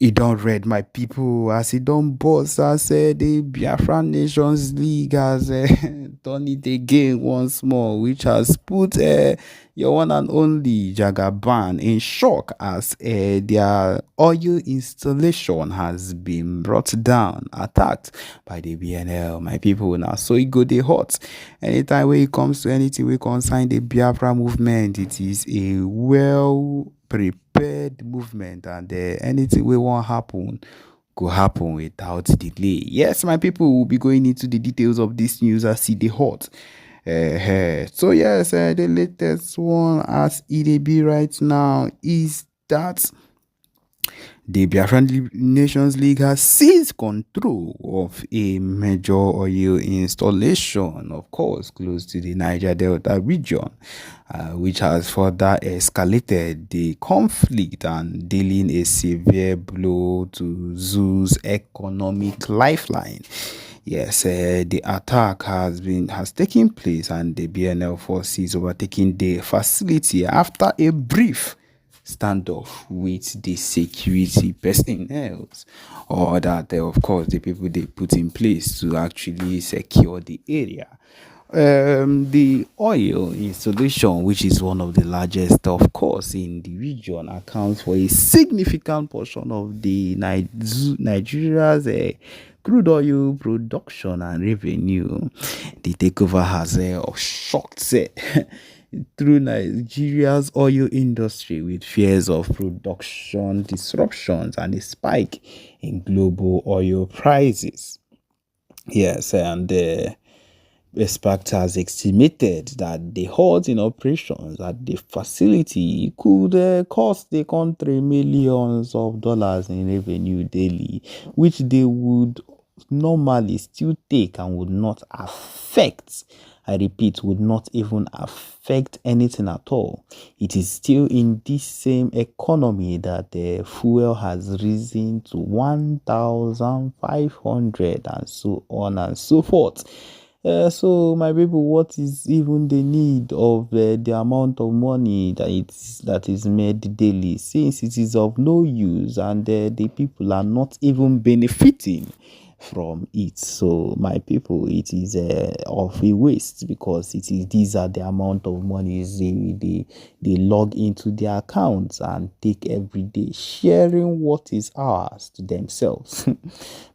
It don't read my people as it don't boss as the Biafra Nations League has done it again once more, which has put your one and only Jagaban in shock as their oil installation has been brought down, attacked by the BNL. My people now, so it go they hot. Anytime when it comes to anything we concern the Biafra movement, it is a well prepared movement, and anything we want happen go happen without delay. Yes, my people will be going into the details of this news as see the hot. So yes, the latest one as it be right now is that the Biafran Nations League has seized control of a major oil installation, of course, close to the Niger Delta region, which has further escalated the conflict and dealing a severe blow to Zoo's economic lifeline. Yes, the attack has taken place, and the BNL forces overtaking the facility after a brief standoff with the security personnel, or that of course the people they put in place to actually secure the area. The oil installation, which is one of the largest, of course, in the region, accounts for a significant portion of the Nigeria's crude oil production and revenue. The takeover has shocked through Nigeria's oil industry, with fears of production disruptions and a spike in global oil prices. Yes, and Expert has estimated that the halt in operations at the facility could cost the country millions of dollars in revenue daily, which they would normally still take and would not affect. I repeat, would not even affect anything at all. It is still in this same economy that the fuel has risen to 1,500 and so on and so forth. So my people, what is even the need of the amount of money that is made daily, since it is of no use and the people are not even benefiting from it? So my people, it is of a waste, because these are the amount of money they log into their accounts and take every day, sharing what is ours to themselves.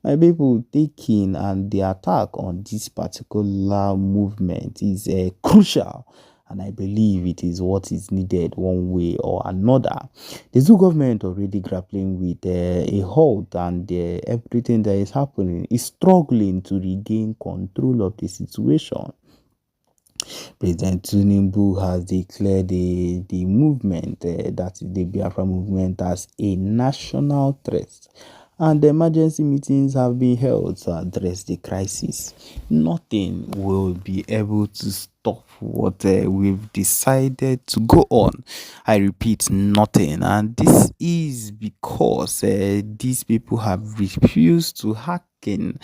My people, taking and the attack on this particular movement is crucial, and I believe it is what is needed one way or another. The zoo government already grappling with a halt, and everything that is happening is struggling to regain control of the situation. President Tinubu has declared the movement, that is the Biafra movement, as a national threat, and emergency meetings have been held to address the crisis. Nothing will be able to stop what we've decided to go on. I repeat, nothing. And this is because these people have refused to hearken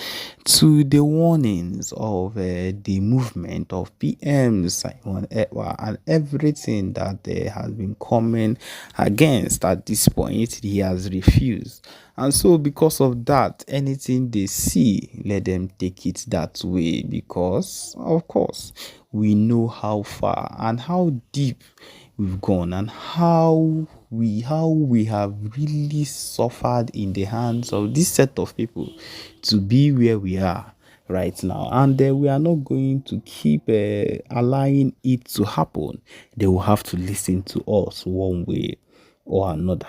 to the warnings of the movement of PM Simon Ekpa, and everything that has been coming against at this point. He has refused. And so, because of that, anything they see, let them take it that way, because, of course, we know how far and how deep we've gone, and how we have really suffered in the hands of this set of people to be where we are right now. And we are not going to keep allowing it to happen. They will have to listen to us one way or another.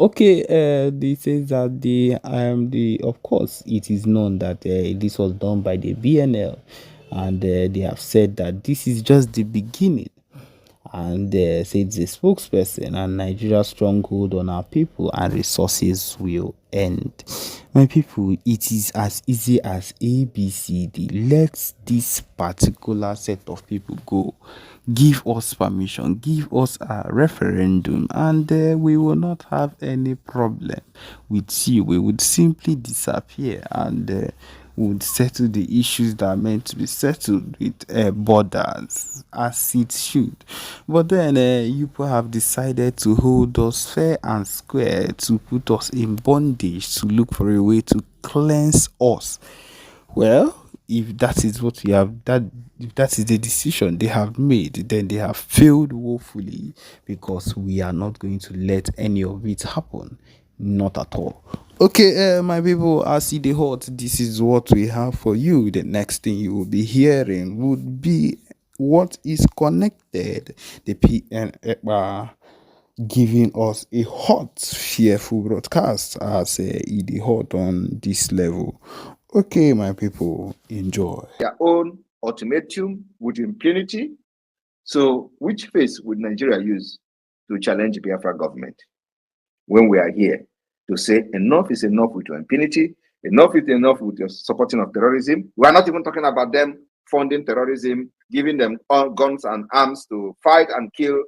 Okay, they says that the of course it is known that this was done by the BNL, and they have said that this is just the beginning, and said the spokesperson, and Nigeria's stronghold on our people and resources will end. My people, it is as easy as ABCD. Let this particular set of people go. Give us permission, give us a referendum, and we will not have any problem with you. We would simply disappear, and would settle the issues that are meant to be settled with borders as it should. But then you people have decided to hold us fair and square, to put us in bondage, to look for a way to cleanse us. Well, if that is what you have, that if that is the decision they have made, then they have failed woefully, because we are not going to let any of it happen. Not at all. Okay, my people, as see the hot, this is what we have for you. The next thing you will be hearing would be what is connected. The PN giving us a hot, fearful broadcast as it hot on this level. Okay, my people, enjoy. Their own ultimatum with impunity. So, which face would Nigeria use to challenge the Biafra government when we are here to say enough is enough with your impunity, enough is enough with your supporting of terrorism? We are not even talking about them funding terrorism, giving them guns and arms to fight and kill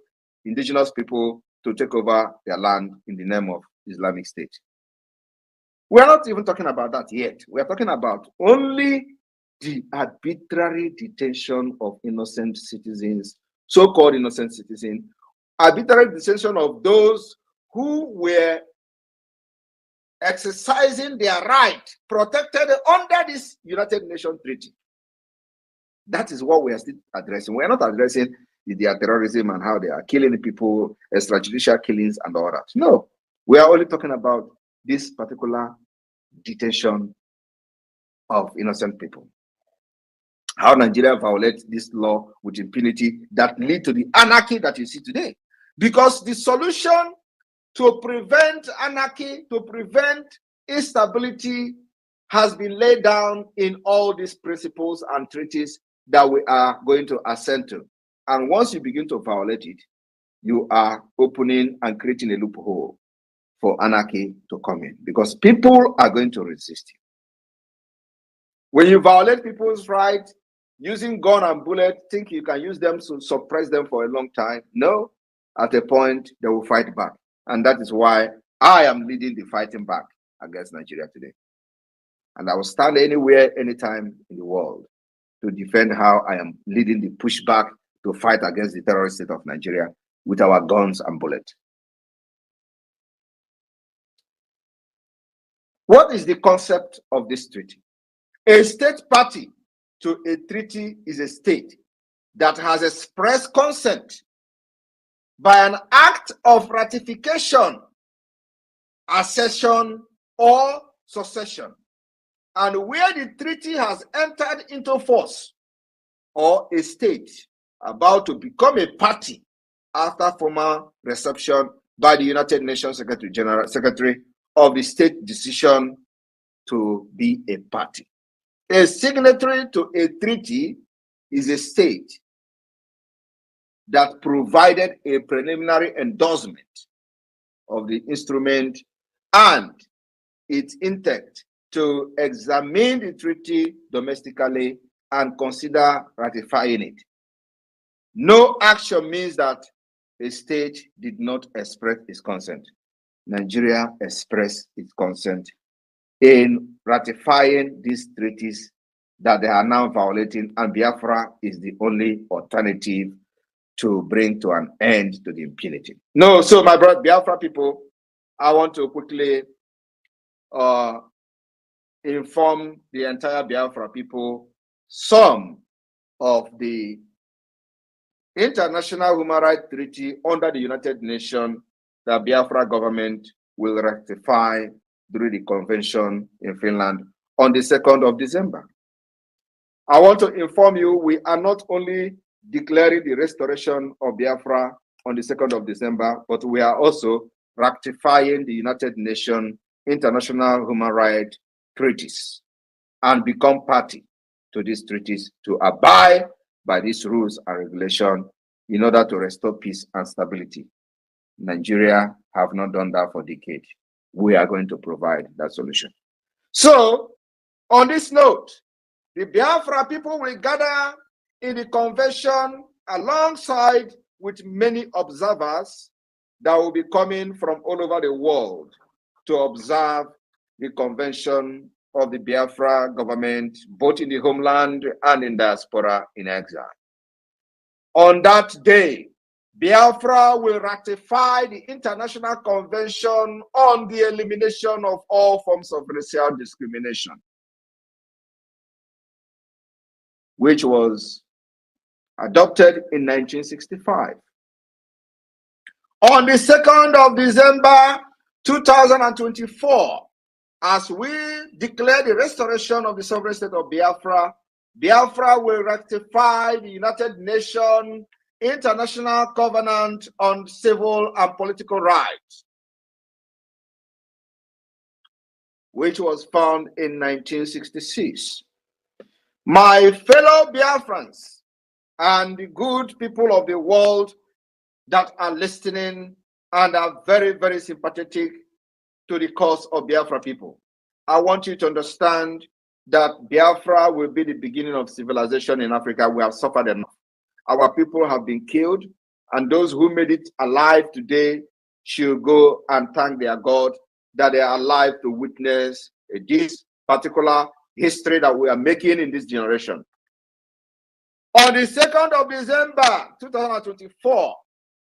indigenous people to take over their land in the name of Islamic State. We are not even talking about that yet. We are talking about only the arbitrary detention of innocent citizens, so-called innocent citizens, arbitrary detention of those who were exercising their right protected under this United Nations treaty. That is what we are still addressing. We are not addressing their terrorism and how they are killing people, extrajudicial killings and all that. No, we are only talking about this particular detention of innocent people. How Nigeria violates this law with impunity that lead to the anarchy that you see today. Because the solution to prevent anarchy, to prevent instability, has been laid down in all these principles and treaties that we are going to assent to. And once you begin to violate it, you are opening and creating a loophole for anarchy to come in, because people are going to resist you. When you violate people's rights, using gun and bullet, think you can use them to suppress them for a long time? No, at a point they will fight back. And that is why I am leading the fighting back against Nigeria today. And I will stand anywhere, anytime in the world to defend how I am leading the pushback to fight against the terrorist state of Nigeria with our guns and bullets. What is the concept of this treaty? A state party to a treaty is a state that has expressed consent by an act of ratification, accession, or succession, and where the treaty has entered into force, or a state about to become a party after formal reception by the United Nations Secretary of the state decision to be a party. A signatory to a treaty is a state that provided a preliminary endorsement of the instrument and its intent to examine the treaty domestically and consider ratifying it. No action means that a state did not express its consent. Nigeria expressed its consent in ratifying these treaties that they are now violating, and Biafra is the only alternative to bring to an end to the impunity. No, so my brother Biafra people, I want to quickly inform the entire Biafra people some of the international human rights treaty under the United Nations that Biafra government will ratify during the convention in Finland on the 2nd of December. I want to inform you, we are not only declaring the restoration of Biafra on the 2nd of December, but we are also ratifying the United Nations international human rights treaties and become party to these treaties to abide by these rules and regulations in order to restore peace and stability. Nigeria have not done that for decades. We are going to provide that solution. So, on this note, the Biafra people will gather in the convention alongside with many observers that will be coming from all over the world to observe the convention of the Biafra government, both in the homeland and in diaspora in exile. On that day, Biafra will ratify the International Convention on the Elimination of All Forms of Racial Discrimination, which was adopted in 1965. On the 2nd of December 2024, as we declare the restoration of the sovereign state of Biafra, Biafra will ratify the United Nations International Covenant on Civil and Political Rights, which was found in 1966. My fellow Biafrans and the good people of the world that are listening and are very, very sympathetic to the cause of Biafra people, I want you to understand that Biafra will be the beginning of civilization in Africa. We have suffered enough. Our people have been killed, and those who made it alive today should go and thank their God that they are alive to witness this particular history that we are making in this generation. On the 2nd of December 2024,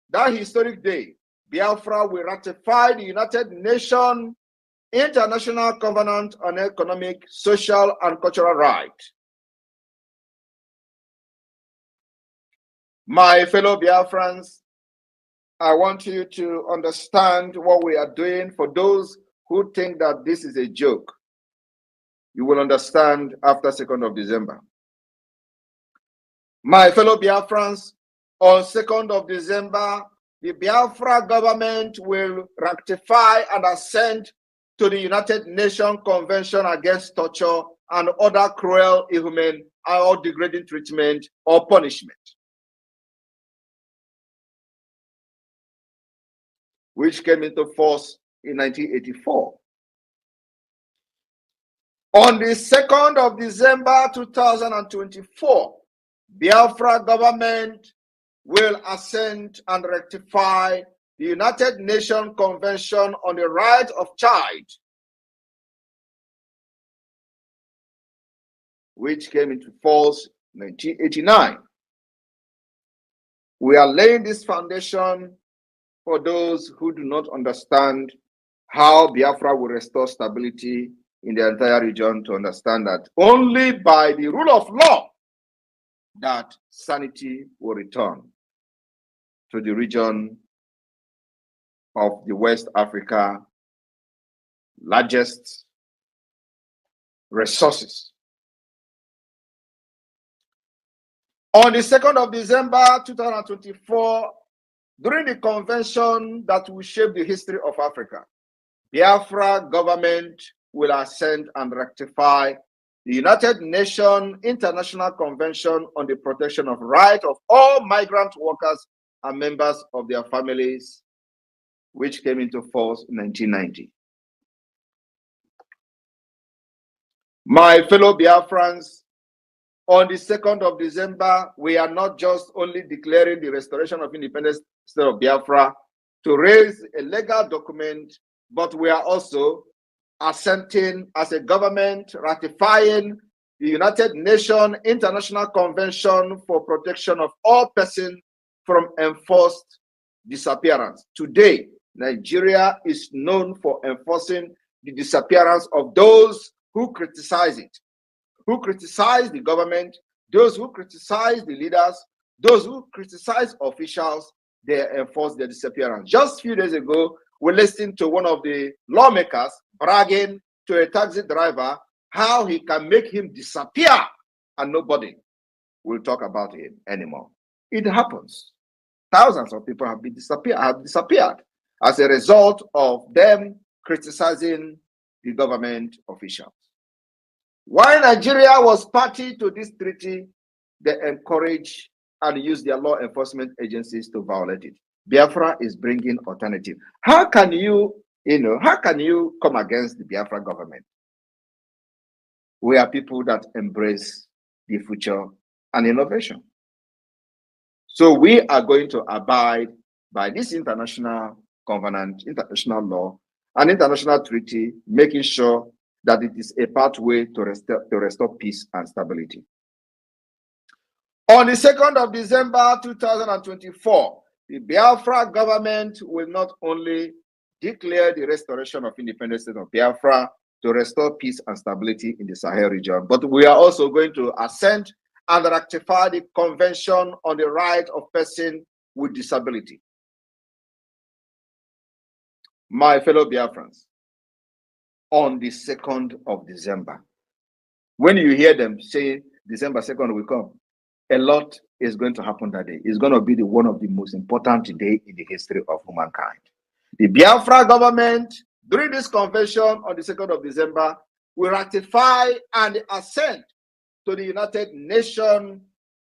that historic day, Biafra will ratify the United Nations International Covenant on Economic, Social, and Cultural Rights. My fellow Biafrans, I want you to understand what we are doing. For those who think that this is a joke, you will understand after 2nd of December. My fellow Biafrans, on 2nd of December, the Biafra government will ratify and assent to the United Nations Convention Against Torture and other cruel, inhumane, or degrading treatment or punishment, which came into force in 1984. On the 2nd of December 2024, Biafra government will assent and ratify the United Nations Convention on the Right of Child, which came into force in 1989. We are laying this foundation for those who do not understand how Biafra will restore stability in the entire region, to understand that only by the rule of law that sanity will return to the region of the West Africa, largest resources. On the 2nd of December 2024, during the convention that will shape the history of Africa, Biafra government will assent and ratify the United Nations International Convention on the Protection of Rights of all migrant workers and members of their families, which came into force in 1990. My fellow Biafrans, on the 2nd of December, we are not just only declaring the restoration of independence state of Biafra to raise a legal document, but we are also assenting as a government, ratifying the United Nations International Convention for Protection of All Persons from Enforced Disappearance. Today, Nigeria is known for enforcing the disappearance of those who criticize it, who criticize the government, those who criticize the leaders, those who criticize officials. They enforce their disappearance. Just a few days ago, we listened to one of the lawmakers bragging to a taxi driver how he can make him disappear and nobody will talk about him anymore. It happens. Thousands of people have disappeared as a result of them criticizing the government officials. While Nigeria was party to this treaty, they encourage and use their law enforcement agencies to violate it. Biafra is bringing alternative. How can you come against the Biafra government? We are people that embrace the future and innovation. So we are going to abide by this international covenant, international law, and international treaty, making sure that it is a pathway to restore peace and stability. On the 2nd of December 2024, the Biafra government will not only declare the restoration of independence state of Biafra to restore peace and stability in the Sahel region, but we are also going to assent and ratify the Convention on the Right of Persons with Disability. My fellow Biafrans, on the 2nd of December, when you hear them say December 2nd will come, a lot is going to happen that day. It's going to be one of the most important days in the history of humankind. The Biafra government, during this convention on the 2nd of December, will ratify and assent to the United Nations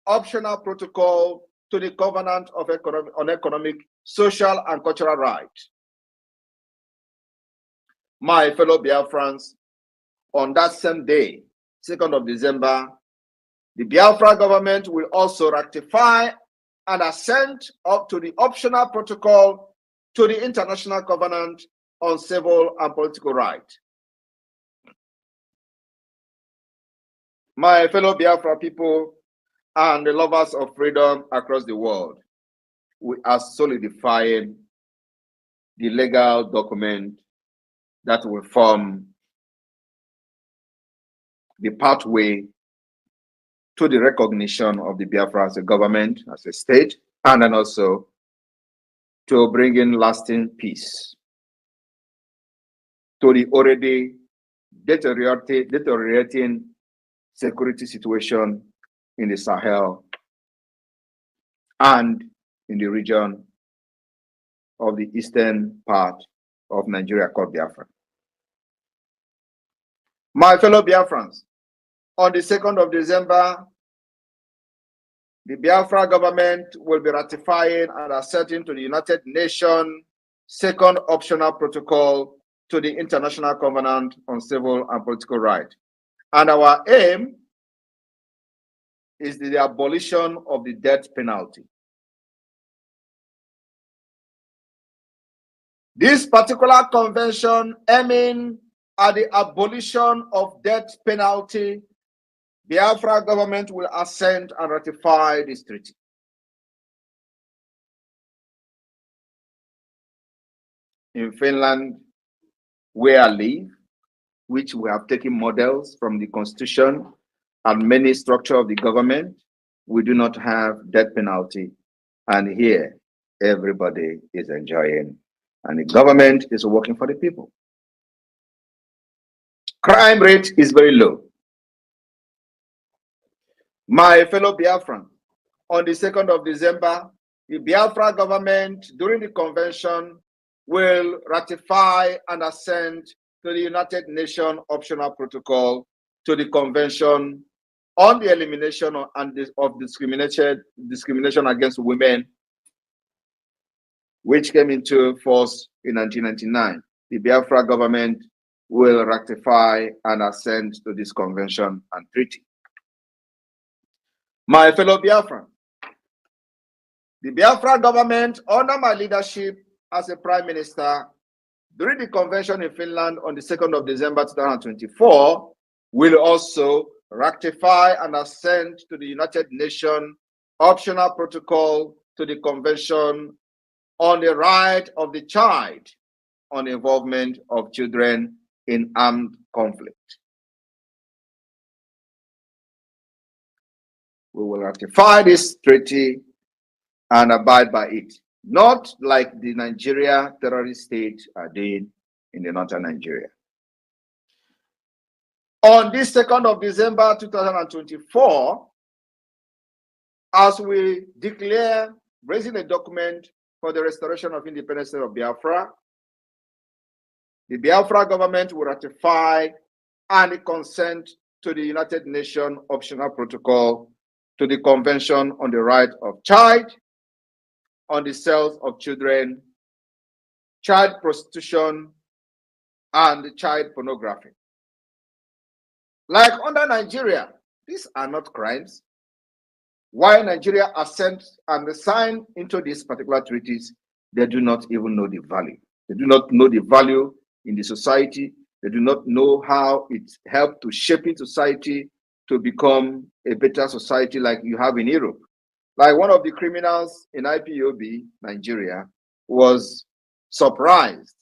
optional protocol to the Covenant on Economic, Social, and Cultural Rights. My fellow Biafrans, on that same day, 2nd of December, the Biafra government will also ratify and assent up to the optional protocol to the International Covenant on Civil and Political Rights. My fellow Biafra people and the lovers of freedom across the world, we are solidifying the legal document that will form the pathway to the recognition of the Biafra as a government, as a state, and then also to bring in lasting peace to the already deteriorating security situation in the Sahel and in the region of the eastern part of Nigeria called Biafra. My fellow Biafrans, on the 2nd of December, the Biafra government will be ratifying and assenting to the United Nations second optional protocol to the International Covenant on Civil and Political Rights. And our aim is the abolition of the death penalty. This particular convention aiming at the abolition of death penalty, Biafra government will assent and ratify this treaty. In Finland, where I live, which we have taken models from the constitution and many structure of the government, we do not have death penalty. And here, everybody is enjoying, and the government is working for the people. Crime rate is very low. My fellow Biafran, on the 2nd of December, the Biafra government, during the convention, will ratify and assent to the United Nations optional protocol to the Convention on the Elimination of Discrimination Against Women, which came into force in 1999. The Biafra government will ratify and assent to this convention and treaty. My fellow Biafran, the Biafra government, under my leadership as a Prime Minister, during the convention in Finland on the 2nd of December 2024, will also ratify and assent to the United Nations optional protocol to the Convention on the Right of the Child on the Involvement of Children in Armed Conflict. We will ratify this treaty and abide by it, not like the Nigeria terrorist state are doing in the northern Nigeria. On this 2nd of December 2024, as we declare raising a document for the restoration of independence of Biafra, the Biafra government will ratify and consent to the United Nations optional protocol to the Convention on the Right of Child, on the sales of children, child prostitution, and child pornography. Like under Nigeria, these are not crimes. Why Nigeria assent and sign into these particular treaties, they do not even know the value. They do not know the value in the society. They do not know how it helped to shaping society to become a better society like you have in Europe. Like one of the criminals in IPOB, Nigeria, was surprised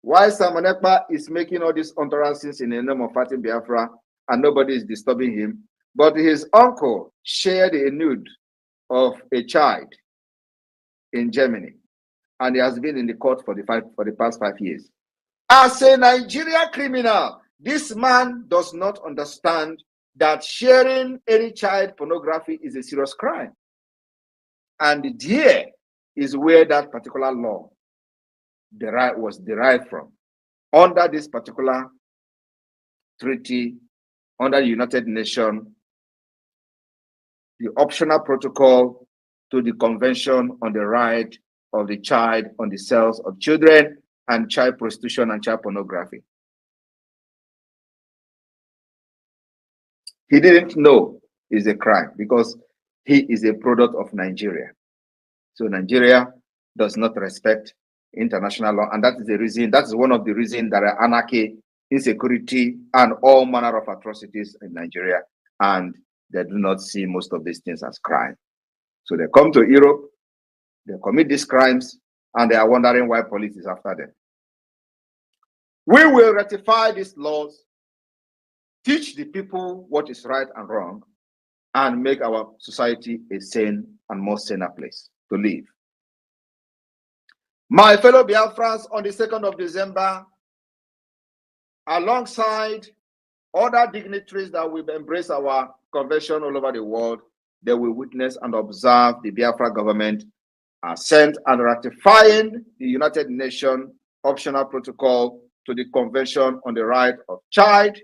why Simon Ekpa is making all these utterances in the name of fighting Biafra and nobody is disturbing him. But his uncle shared a nude of a child in Germany, and he has been in the court for the past 5 years. As a Nigerian criminal, this man does not understand that sharing any child pornography is a serious crime. And there is where that particular law was derived from. Under this particular treaty, under the United Nations, the optional protocol to the Convention on the Right of the Child on the Sales of Children and Child Prostitution and Child Pornography. He didn't know it's a crime because he is a product of Nigeria. So Nigeria does not respect international law, and that is the reason. That is one of the reasons there are anarchy, insecurity, and all manner of atrocities in Nigeria, and they do not see most of these things as crime. So they come to Europe, they commit these crimes, and they are wondering why police is after them. We will ratify these laws, teach the people what is right and wrong, and make our society a sane and more saner place to live. My fellow Biafrans, on the 2nd of December, alongside other dignitaries that will embrace our convention all over the world, they will witness and observe the Biafra government assent and ratifying the United Nations optional protocol to the Convention on the Right of Child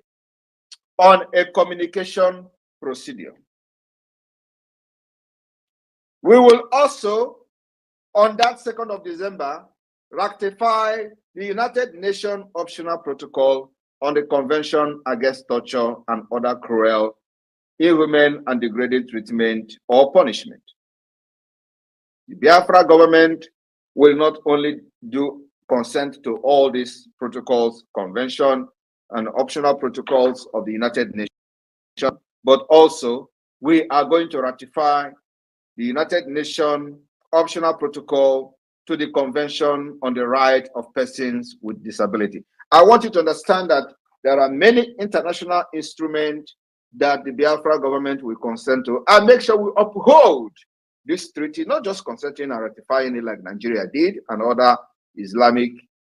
on a communication procedure. We will also, on that 2nd of December, ratify the United Nations optional protocol on the Convention Against Torture and Other Cruel, Inhuman, and Degrading Treatment or Punishment. The Biafra government will not only do consent to all these protocols, convention, and optional protocols of the United Nations, but also we are going to ratify the United Nations optional protocol to the Convention on the Right of Persons with Disability. I want you to understand that there are many international instruments that the Biafra government will consent to, and make sure we uphold this treaty, not just consenting and ratifying it like Nigeria did and other Islamic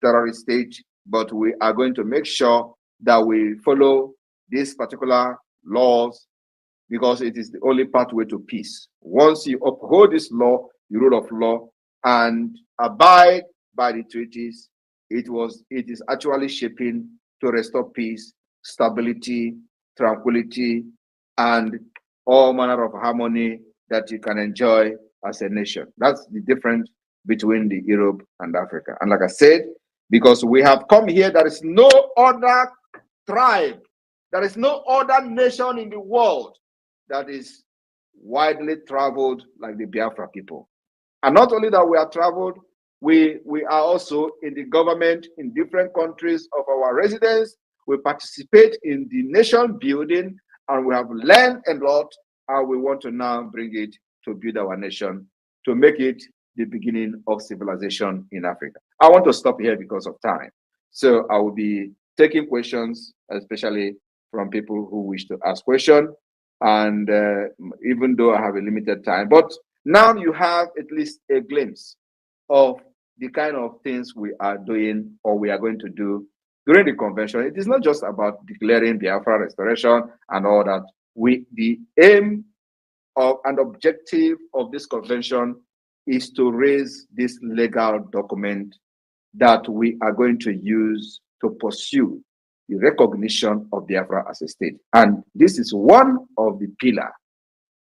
terrorist states, but we are going to make sure that we follow these particular laws because it is the only pathway to peace. Once you uphold this law, the rule of law, and abide by the treaties, it is actually shaping to restore peace, stability, tranquility, and all manner of harmony that you can enjoy as a nation. That's the difference between the Europe and Africa. And like I said, because we have come here, there is no other tribe, there is no other nation in the world that is widely traveled like the Biafra people. And not only that we are traveled, we are also in the government in different countries of our residence. We participate in the nation building, and we have learned a lot, and we want to now bring it to build our nation, to make it the beginning of civilization in Africa. I want to stop here because of time. So I will be taking questions, especially from people who wish to ask questions. And even though I have a limited time, but now you have at least a glimpse of the kind of things we are doing or we are going to do during the convention. It is not just about declaring Biafra restoration and all that. The aim of and objective of this convention is to raise this legal document that we are going to use to pursue the recognition of Biafra as a state. And this is one of the pillars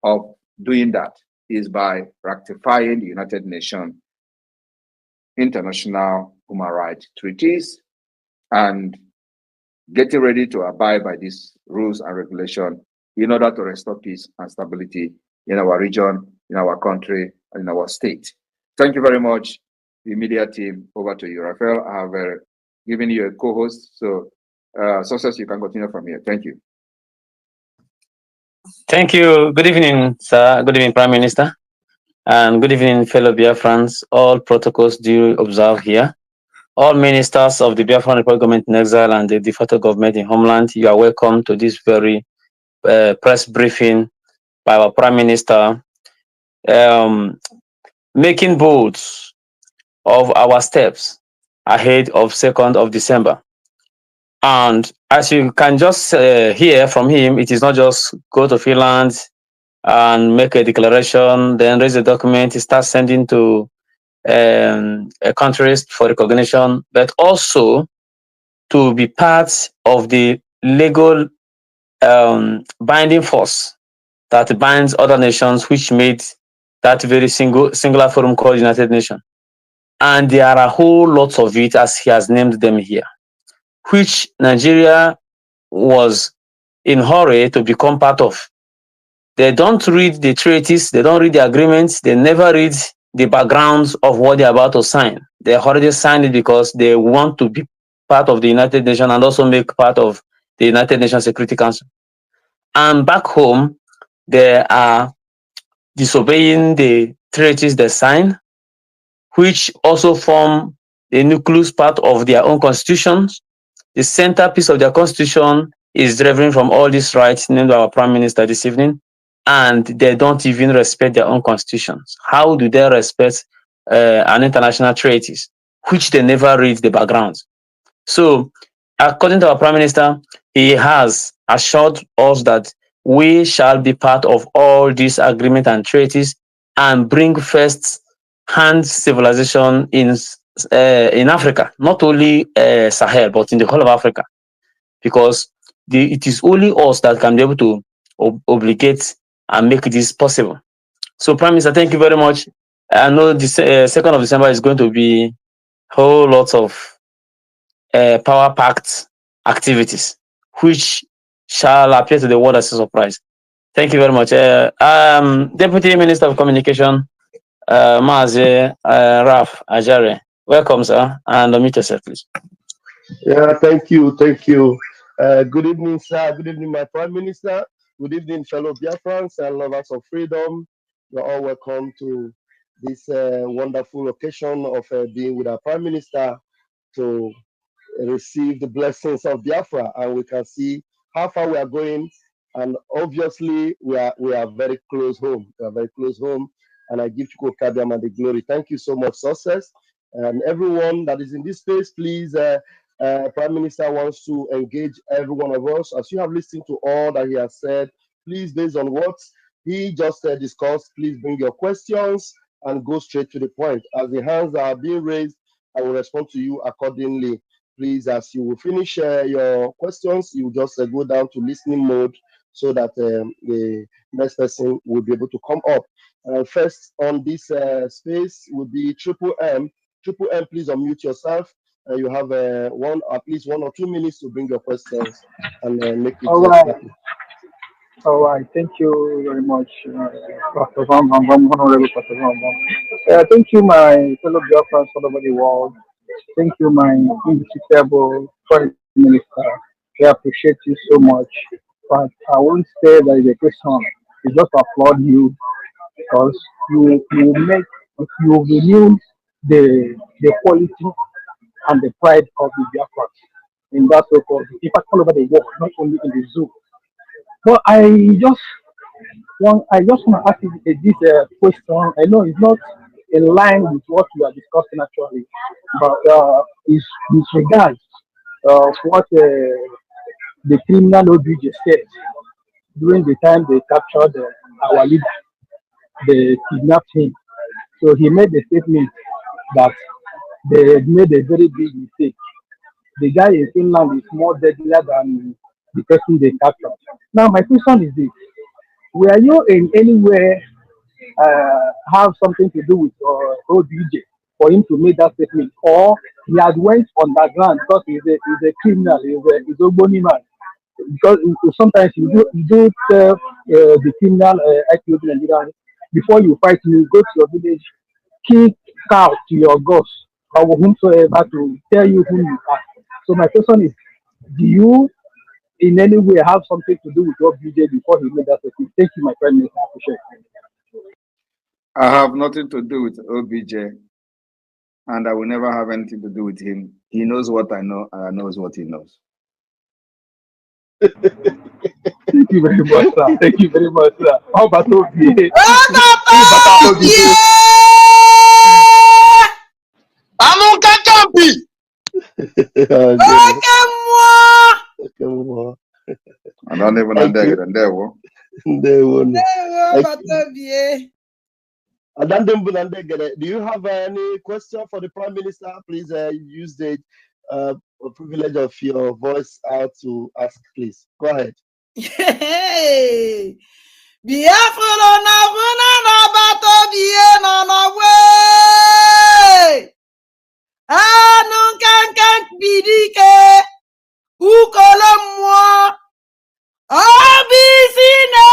of doing that, is by ratifying the United Nations international human rights treaties and getting ready to abide by these rules and regulations in order to restore peace and stability in our region, in our country, and in our state. Thank you very much, the media team. Over to you, Rafael. I have giving you a co-host. So, Success, you can continue from here. Thank you. Thank you. Good evening, sir. Good evening, Prime Minister. And good evening, fellow Biafrans. All protocols do observe here. All ministers of the Biafran Republic government in exile and the de facto government in homeland, you are welcome to this very press briefing by our Prime Minister, making bold of our steps ahead of 2nd of December. And as you can just hear from him, it is not just go to Finland and make a declaration, then raise a document, start sending to countries for recognition, but also to be part of the legal binding force that binds other nations, which made that very singular forum called United Nations. And there are a whole lot of it, as he has named them here, which Nigeria was in hurry to become part of. They don't read the treaties, they don't read the agreements, they never read the backgrounds of what they're about to sign. They already signed it because they want to be part of the United Nations and also make part of the United Nations Security Council. And back home, they are disobeying the treaties they sign, which also form the nucleus part of their own constitutions. The centerpiece of their constitution is deriving from all these rights named by our Prime Minister this evening, and they don't even respect their own constitutions. How do they respect an international treaties, which they never read the background? So, according to our Prime Minister, he has assured us that we shall be part of all these agreements and treaties and bring first-hand civilization in Africa, not only Sahel, but in the whole of Africa, because it is only us that can be able to obligate and make this possible. So, Prime Minister, thank you very much. I know the 2nd of December is going to be whole lot of power-packed activities, which shall appear to the world as a surprise. Thank you very much. Deputy Minister of Communication, Mazi Raf Ajare. Welcome, sir, and unmute yourself, please. Yeah, thank you, thank you. Good evening, sir. Good evening, my Prime Minister. Good evening, fellow Biafrans and lovers of freedom. You're all welcome to this wonderful occasion of being with our Prime Minister to receive the blessings of Biafra, and we can see how far we are going. And obviously, we are very close home. We are very close home, and I give Chuko Kabiam and the glory. Thank you so much, Success, and everyone that is in this space. Please, Prime Minister wants to engage every one of us. As you have listened to all that he has said, please, based on what he just discussed, please bring your questions and go straight to the point. As the hands are being raised, I will respond to you accordingly. Please, as you will finish your questions, you just go down to listening mode so that the next person will be able to come up. First on this space will be Triple M. Triple M, please unmute yourself. You have at least 1 or 2 minutes to bring your questions and make it All right. snappy. All right. Thank you very much, Pastor Van Honorable Pastor Van. Thank you, my fellow Biafrans all over the world. Thank you, my indisputtable Foreign Minister. I appreciate you so much. But I won't say that is a question. I just applaud you because you renew the quality and the pride of the Biafrans in that so-called, in fact, all over the world, not only in the zoo. Well, I just want to ask you this question. I know it's not in line with what we are discussing actually, but it's with regards of what the criminal OBJ said during the time they captured our leader, they kidnapped him. So he made a statement that they made a very big mistake. The guy in Finland is more deadlier than the person they captured. Now, my question is this: were you in anywhere have something to do with OBJ for him to make that statement, or he had went underground because he's a criminal, he's a bony man? Because sometimes you do tell the criminal activity in Nigeria before you fight, you go to your village, kick out to your gods or whomsoever to tell you who you are. So my question is, do you in any way have something to do with what BJ before he made that statement? Thank you, my friend, Mr. Appreciate. I have nothing to do with OBJ, and I will never have anything to do with him. He knows what I know, and I knows what he knows. Thank you very much, sir. Thank you very much, sir. How about OBJ? I don't even Thank you. understand there. Do you have any question for the Prime Minister? Please use the privilege of your voice out to ask, please. Go ahead. Biafra na vuna na bato bie no way. Anu kankan bidike ukolo mwa. Obisi na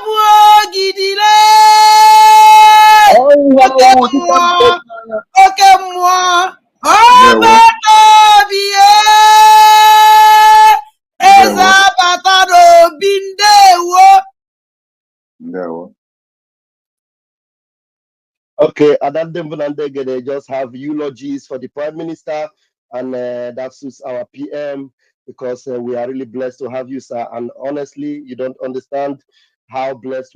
buo gidile. Oke mwa. Obato bie. Eza batado bindewo. No. Okay, they just have eulogies for the Prime Minister, and that suits our PM because we are really blessed to have you, sir. And honestly, you don't understand how blessed we